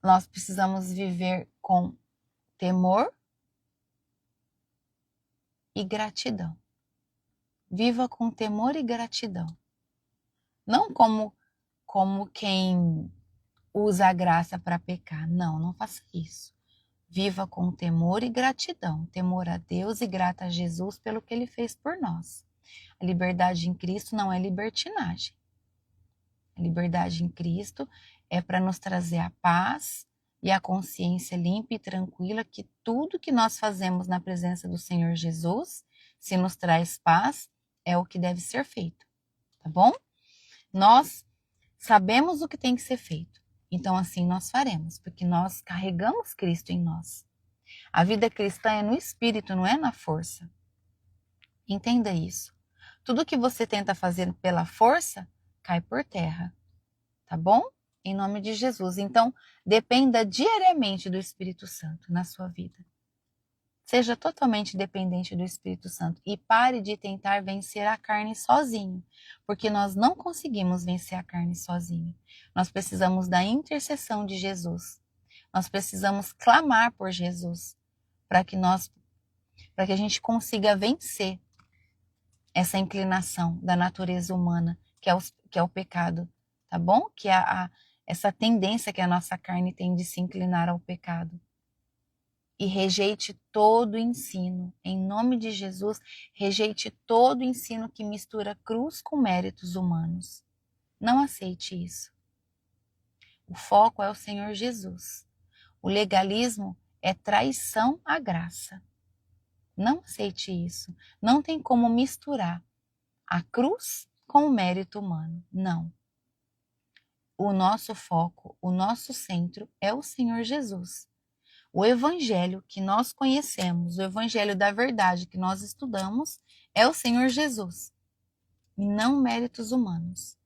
A: Nós precisamos viver com temor e gratidão. Viva com temor e gratidão. Não como quem usa a graça para pecar. Não, não faça isso. Viva com temor e gratidão. Temor a Deus e grata a Jesus pelo que Ele fez por nós. A liberdade em Cristo não é libertinagem. A liberdade em Cristo é para nos trazer a paz e a consciência limpa e tranquila que tudo que nós fazemos na presença do Senhor Jesus, se nos traz paz, é o que deve ser feito, tá bom? Nós sabemos o que tem que ser feito, então assim nós faremos, porque nós carregamos Cristo em nós. A vida cristã é no espírito, não é na força. Entenda isso. Tudo que você tenta fazer pela força, cai por terra, tá bom? Em nome de Jesus. Então, dependa diariamente do Espírito Santo na sua vida. Seja totalmente dependente do Espírito Santo e pare de tentar vencer a carne sozinho, porque nós não conseguimos vencer a carne sozinho. Nós precisamos da intercessão de Jesus. Nós precisamos clamar por Jesus para que a gente consiga vencer essa inclinação da natureza humana, que é o pecado, tá bom? Que é essa tendência que a nossa carne tem de se inclinar ao pecado. E rejeite todo ensino, em nome de Jesus, rejeite todo ensino que mistura cruz com méritos humanos. Não aceite isso. O foco é o Senhor Jesus. O legalismo é traição à graça. Não aceite isso. Não tem como misturar a cruz com o mérito humano. Não. O nosso foco, o nosso centro é o Senhor Jesus. O evangelho que nós conhecemos, o evangelho da verdade que nós estudamos, é o Senhor Jesus. E não méritos humanos.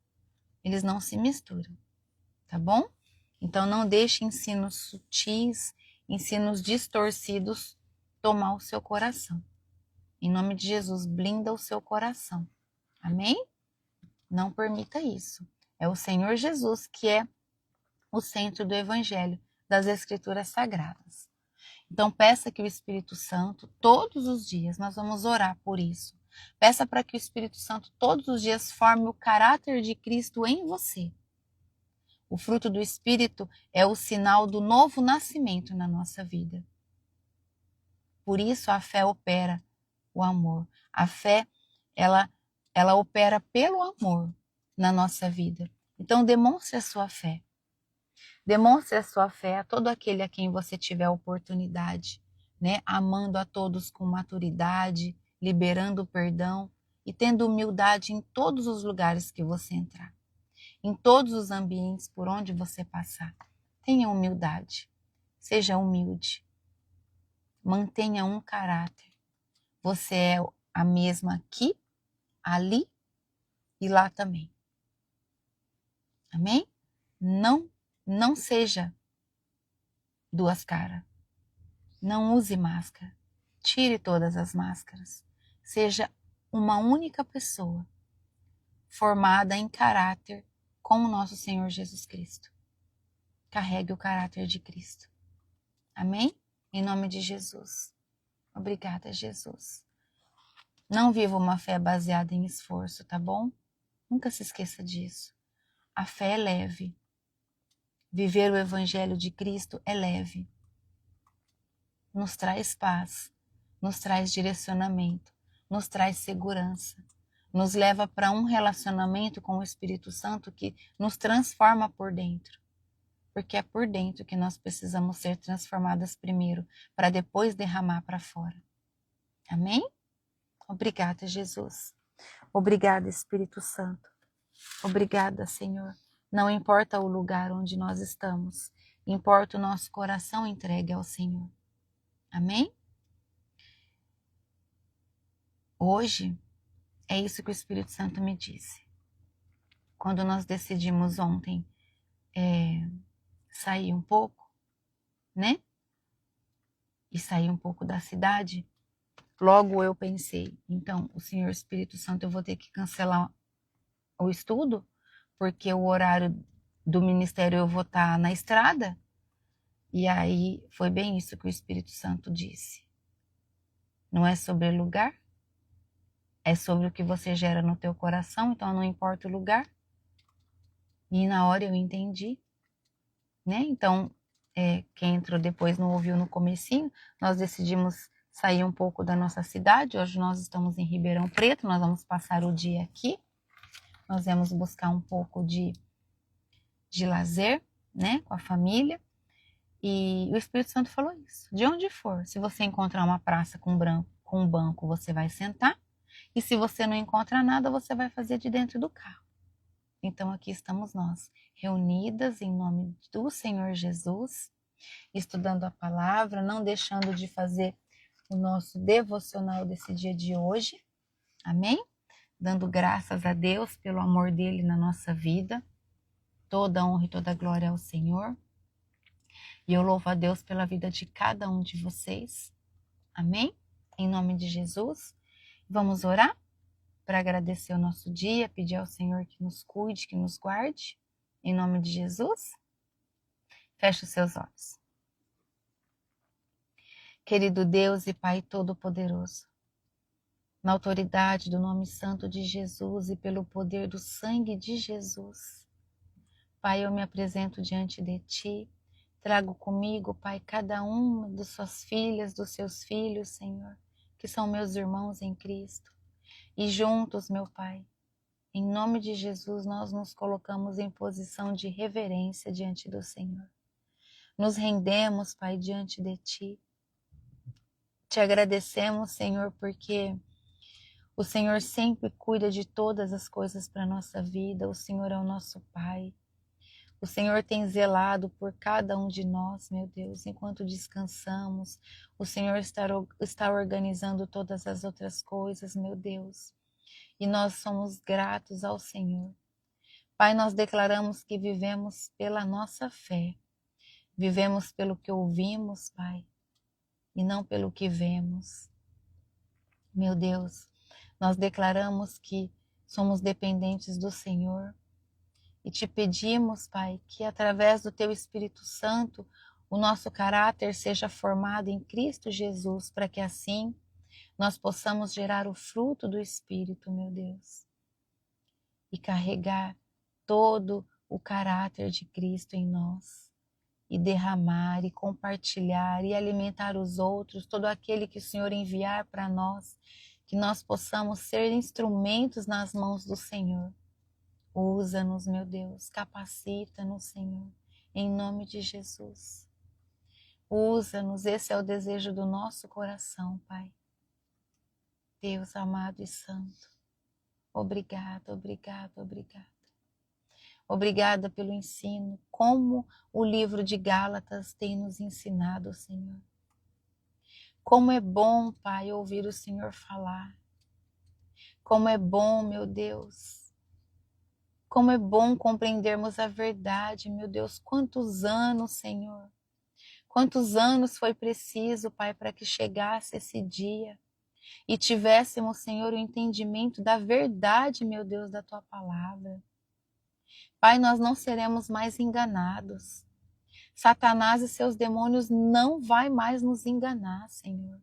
A: Eles não se misturam. Tá bom? Então não deixe ensinos sutis, ensinos distorcidos tomar o seu coração. Em nome de Jesus, blinda o seu coração. Amém? Não permita isso. É o Senhor Jesus que é o centro do Evangelho, das Escrituras Sagradas. Então peça que o Espírito Santo, todos os dias, nós vamos orar por isso. Peça para que o Espírito Santo todos os dias forme o caráter de Cristo em você. O fruto do Espírito é o sinal do novo nascimento na nossa vida. Por isso a fé opera o amor. A fé, ela opera pelo amor na nossa vida. Então demonstre a sua fé. Demonstre a sua fé a todo aquele a quem você tiver oportunidade, né? Amando a todos com maturidade, liberando o perdão e tendo humildade em todos os lugares que você entrar. Em todos os ambientes por onde você passar. Tenha humildade. Seja humilde. Mantenha um caráter. Você é a mesma aqui, ali e lá também. Amém? Não seja duas caras. Não use máscara. Tire todas as máscaras. Seja uma única pessoa, formada em caráter com o nosso Senhor Jesus Cristo. Carregue o caráter de Cristo. Amém? Em nome de Jesus. Obrigada, Jesus. Não viva uma fé baseada em esforço, tá bom? Nunca se esqueça disso. A fé é leve. Viver o Evangelho de Cristo é leve. Nos traz paz, nos traz direcionamento, nos traz segurança. Nos leva para um relacionamento com o Espírito Santo que nos transforma por dentro. Porque é por dentro que nós precisamos ser transformadas primeiro, para depois derramar para fora. Amém? Obrigada, Jesus. Obrigada, Espírito Santo. Obrigada, Senhor. Não importa o lugar onde nós estamos, importa o nosso coração entregue ao Senhor. Amém? Hoje, é isso que o Espírito Santo me disse. Quando nós decidimos ontem sair um pouco, né? E sair um pouco da cidade, Logo eu pensei, então, o Senhor Espírito Santo, eu vou ter que cancelar o estudo, porque o horário do ministério eu vou estar na estrada. E aí foi bem isso que o Espírito Santo disse. Não é sobre lugar, é sobre o que você gera no teu coração, então não importa o lugar. E na hora eu entendi, né? Então, quem entrou depois não ouviu no comecinho, nós decidimos sair um pouco da nossa cidade. Hoje nós estamos em Ribeirão Preto, nós vamos passar o dia aqui. Nós vamos buscar um pouco de lazer, né, com a família. E o Espírito Santo falou isso. De onde for, se você encontrar uma praça com um banco, você vai sentar. E se você não encontra nada, você vai fazer de dentro do carro. Então aqui estamos nós, reunidas em nome do Senhor Jesus, estudando a palavra, não deixando de fazer o nosso devocional desse dia de hoje. Amém? Dando graças a Deus pelo amor dele na nossa vida. Toda honra e toda glória ao Senhor. E eu louvo a Deus pela vida de cada um de vocês. Amém? Em nome de Jesus. Vamos orar para agradecer o nosso dia, pedir ao Senhor que nos cuide, que nos guarde. Em nome de Jesus. Feche os seus olhos. Querido Deus e Pai Todo-Poderoso, na autoridade do nome santo de Jesus e pelo poder do sangue de Jesus, Pai, eu me apresento diante de Ti, trago comigo, Pai, cada uma de suas filhas, dos seus filhos, Senhor, que são meus irmãos em Cristo, e juntos, meu Pai, em nome de Jesus, nós nos colocamos em posição de reverência diante do Senhor. Nos rendemos, Pai, diante de Ti. Te agradecemos, Senhor, porque o Senhor sempre cuida de todas as coisas para a nossa vida. O Senhor é o nosso Pai. O Senhor tem zelado por cada um de nós, meu Deus, enquanto descansamos. O Senhor está organizando todas as outras coisas, meu Deus. E nós somos gratos ao Senhor. Pai, nós declaramos que vivemos pela nossa fé. Vivemos pelo que ouvimos, Pai, e não pelo que vemos. Meu Deus, nós declaramos que somos dependentes do Senhor e te pedimos, Pai, que através do Teu Espírito Santo o nosso caráter seja formado em Cristo Jesus, para que assim nós possamos gerar o fruto do Espírito, meu Deus, e carregar todo o caráter de Cristo em nós. E derramar, e compartilhar, e alimentar os outros, todo aquele que o Senhor enviar para nós, que nós possamos ser instrumentos nas mãos do Senhor. Usa-nos, meu Deus, capacita-nos, Senhor, em nome de Jesus. Usa-nos, esse é o desejo do nosso coração, Pai. Deus amado e santo, obrigada, obrigada, obrigada. Obrigada pelo ensino, como o livro de Gálatas tem nos ensinado, Senhor. Como é bom, Pai, ouvir o Senhor falar. Como é bom, meu Deus. Como é bom compreendermos a verdade, meu Deus. Quantos anos, Senhor. Quantos anos foi preciso, Pai, para que chegasse esse dia e tivéssemos, Senhor, o entendimento da verdade, meu Deus, da Tua palavra. Pai, nós não seremos mais enganados. Satanás e seus demônios não vai mais nos enganar, Senhor.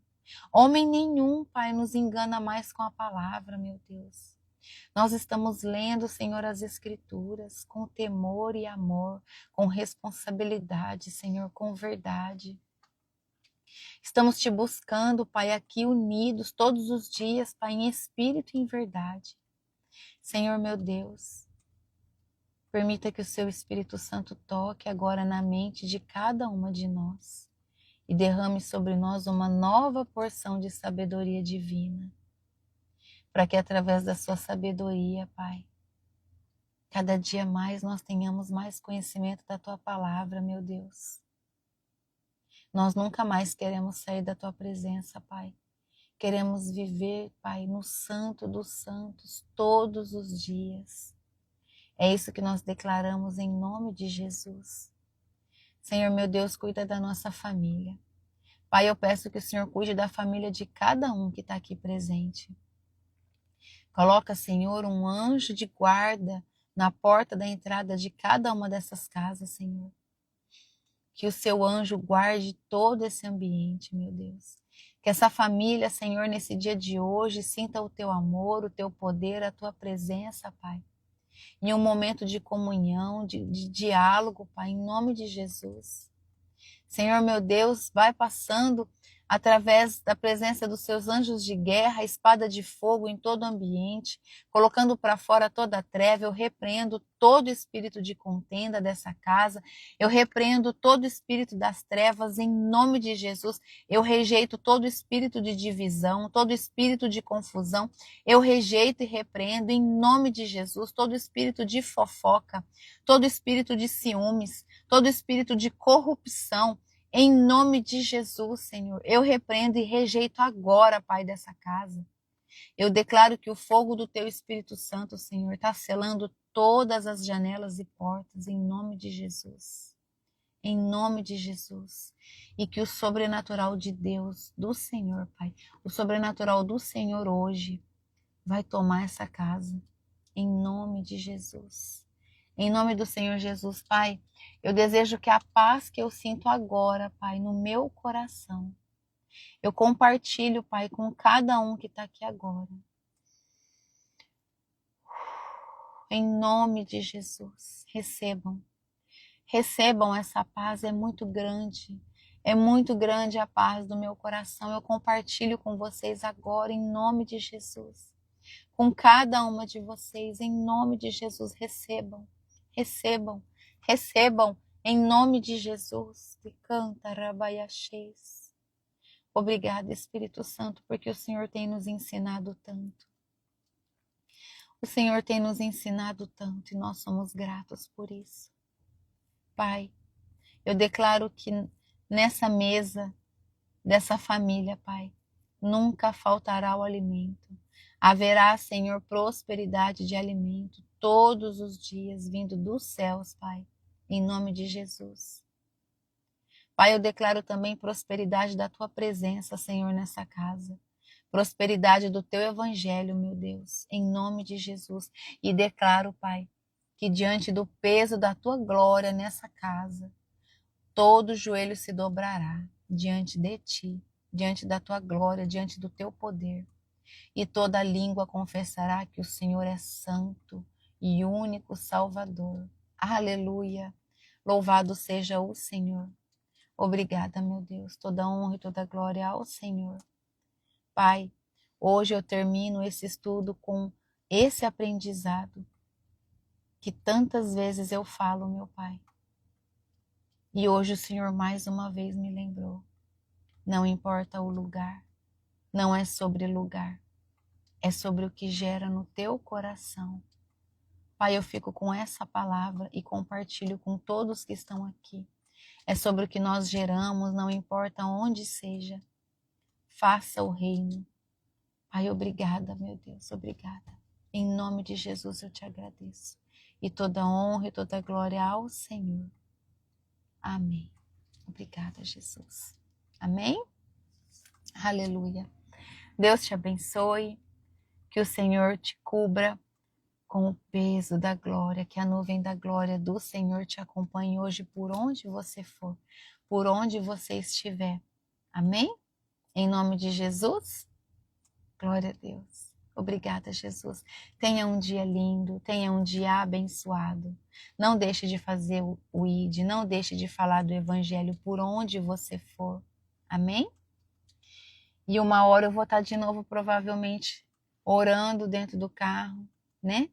A: Homem nenhum, Pai, nos engana mais com a palavra, meu Deus. Nós estamos lendo, Senhor, as Escrituras com temor e amor, com responsabilidade, Senhor, com verdade. Estamos te buscando, Pai, aqui unidos todos os dias, Pai, em espírito e em verdade. Senhor, meu Deus, permita que o seu Espírito Santo toque agora na mente de cada uma de nós e derrame sobre nós uma nova porção de sabedoria divina, para que através da sua sabedoria, Pai, cada dia mais nós tenhamos mais conhecimento da tua palavra, meu Deus. Nós nunca mais queremos sair da tua presença, Pai. Queremos viver, Pai, no Santo dos Santos todos os dias. É isso que nós declaramos em nome de Jesus. Senhor, meu Deus, cuida da nossa família. Pai, eu peço que o Senhor cuide da família de cada um que está aqui presente. Coloca, Senhor, um anjo de guarda na porta da entrada de cada uma dessas casas, Senhor. Que o seu anjo guarde todo esse ambiente, meu Deus. Que essa família, Senhor, nesse dia de hoje, sinta o teu amor, o teu poder, a tua presença, Pai. Em um momento de comunhão, de diálogo, Pai, em nome de Jesus. Senhor, meu Deus, vai passando através da presença dos seus anjos de guerra, espada de fogo em todo o ambiente, colocando para fora toda a treva. Eu repreendo todo espírito de contenda dessa casa, eu repreendo todo espírito das trevas em nome de Jesus. Eu rejeito todo espírito de divisão, todo espírito de confusão, eu rejeito e repreendo em nome de Jesus todo espírito de fofoca, todo espírito de ciúmes, todo espírito de corrupção. Em nome de Jesus, Senhor, eu repreendo e rejeito agora, Pai, dessa casa. Eu declaro que o fogo do Teu Espírito Santo, Senhor, está selando todas as janelas e portas, em nome de Jesus. Em nome de Jesus. E que o sobrenatural de Deus, do Senhor, Pai, o sobrenatural do Senhor hoje, vai tomar essa casa. Em nome de Jesus. Em nome do Senhor Jesus, Pai, eu desejo que a paz que eu sinto agora, Pai, no meu coração, eu compartilho, Pai, com cada um que está aqui agora. Em nome de Jesus, recebam. Recebam essa paz, é muito grande. É muito grande a paz do meu coração. Eu compartilho com vocês agora, em nome de Jesus. Com cada uma de vocês, em nome de Jesus, recebam. Recebam, recebam, em nome de Jesus. Canta, rabaiaxês. Obrigada, Espírito Santo, porque o Senhor tem nos ensinado tanto. O Senhor tem nos ensinado tanto e nós somos gratos por isso. Pai, eu declaro que nessa mesa dessa família, Pai, nunca faltará o alimento. Haverá, Senhor, prosperidade de alimento todos os dias vindo dos céus, Pai, em nome de Jesus. Pai, eu declaro também prosperidade da Tua presença, Senhor, nessa casa. Prosperidade do Teu Evangelho, meu Deus, em nome de Jesus. E declaro, Pai, que diante do peso da Tua glória nessa casa, todo joelho se dobrará diante de Ti, diante da Tua glória, diante do Teu poder. E toda língua confessará que o Senhor é santo e único Salvador. Aleluia! Louvado seja o Senhor. Obrigada, meu Deus. Toda honra e toda glória ao Senhor. Pai, hoje eu termino esse estudo com esse aprendizado que tantas vezes eu falo, meu Pai. E hoje o Senhor mais uma vez me lembrou. Não importa o lugar, não é sobre lugar. É sobre o que gera no teu coração. Pai, eu fico com essa palavra e compartilho com todos que estão aqui. É sobre o que nós geramos, não importa onde seja. Faça o reino. Pai, obrigada, meu Deus, obrigada. Em nome de Jesus eu te agradeço. E toda honra e toda glória ao Senhor. Amém. Obrigada, Jesus. Amém? Aleluia. Deus te abençoe. Que o Senhor te cubra com o peso da glória, que a nuvem da glória do Senhor te acompanhe hoje por onde você for, por onde você estiver. Amém? Em nome de Jesus? Glória a Deus. Obrigada, Jesus. Tenha um dia lindo, tenha um dia abençoado. Não deixe de fazer o ID, não deixe de falar do Evangelho por onde você for. Amém? E uma hora eu vou estar de novo, provavelmente, orando dentro do carro, né?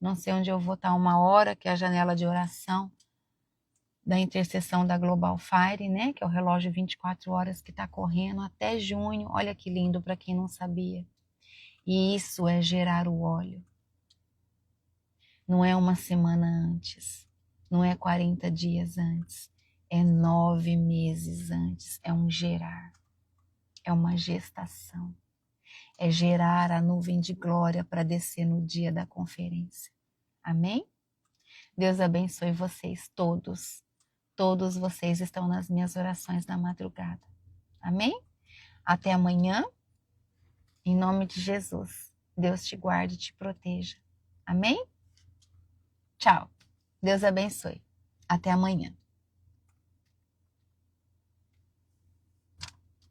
A: Não sei onde eu vou estar uma hora, que é a janela de oração da intercessão da Global Fire, né? Que é o relógio 24 horas que está correndo até junho. Olha que lindo para quem não sabia. E isso é gerar o óleo. Não é uma semana antes, não é 40 dias antes, é 9 meses antes. É um gerar, é uma gestação. É gerar a nuvem de glória para descer no dia da conferência. Amém? Deus abençoe vocês todos. Todos vocês estão nas minhas orações da madrugada. Amém? Até amanhã. Em nome de Jesus. Deus te guarde e te proteja. Amém? Tchau. Deus abençoe. Até amanhã.